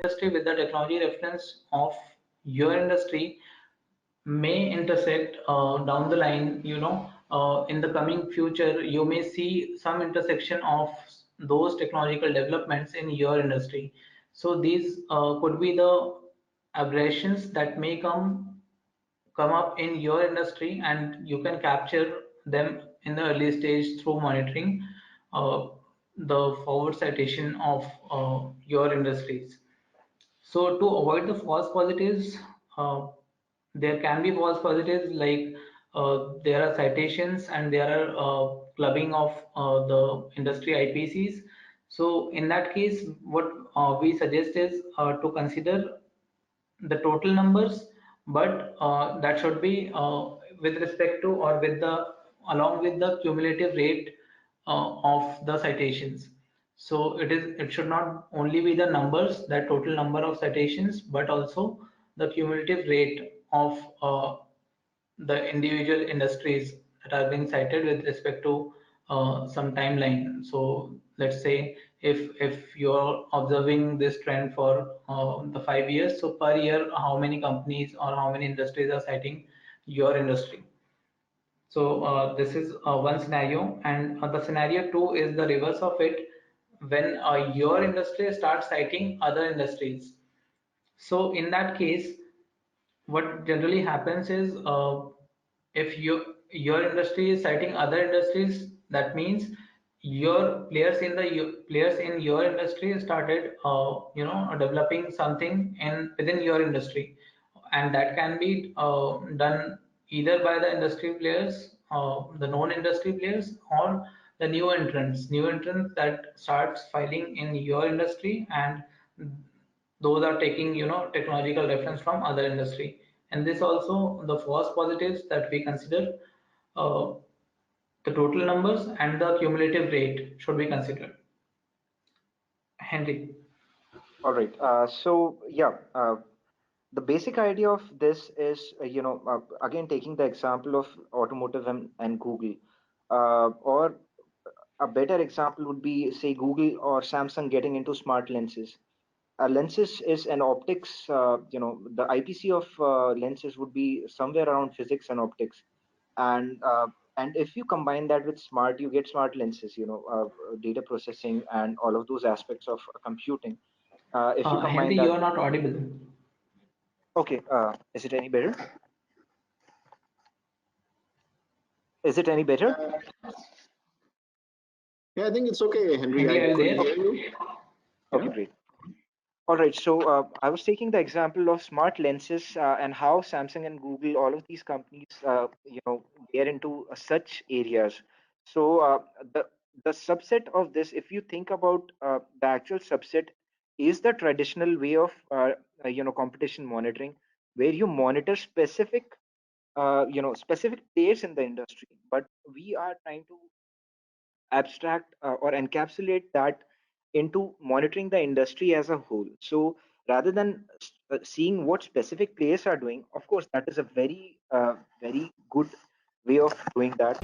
industry with the technology reference of your industry may intersect down the line, in the coming future, you may see some intersection of those technological developments in your industry. So these could be the aberrations that may come up in your industry, and you can capture them in the early stage through monitoring uh, the forward citation of your industries. So to avoid the false positives, uh, there can be false positives like there are citations and there are clubbing of the industry IPCs. So in that case, what we suggest is to consider the total numbers, but that should be with respect to or with the along with the cumulative rate of the citations. So it should not only be the numbers, that total number of citations, but also the cumulative rate of the individual industries that are being cited with respect to some timeline. So let's say if you're observing this trend for the 5 years, so per year, how many companies or how many industries are citing your industry? So this is one scenario, and the scenario two is the reverse of it, when your industry starts citing other industries. So in that case, what generally happens is if your industry is citing other industries, that means your players in your industry started developing something in within your industry, and that can be done either by the industry players, the known industry players, or the new entrants that starts filing in your industry, and those are taking technological reference from other industry. And this also the false positives that we consider, uh, the total numbers and the cumulative rate should be considered. Henry. All right. So yeah, the basic idea of this is, again, taking the example of automotive and Google, or a better example would be, say, Google or Samsung getting into smart lenses. Lenses is an optics, the IPC of lenses would be somewhere around physics and optics. And if you combine that with smart, you get smart lenses, data processing and all of those aspects of computing. If you combine Henry, you that, are not audible. okay, is it any better? Is it any better? Uh, yeah, I think it's okay, Henry. Henry, I are you could there? hear you. Okay, Yeah. great. All right, so I was taking the example of smart lenses and how Samsung and Google, all of these companies, get into such areas. So the subset of this, if you think about the actual subset, is the traditional way of competition monitoring, where you monitor specific players in the industry. But we are trying to abstract or encapsulate that into monitoring the industry as a whole. So rather than seeing what specific players are doing, of course, that is a very, very good way of doing that.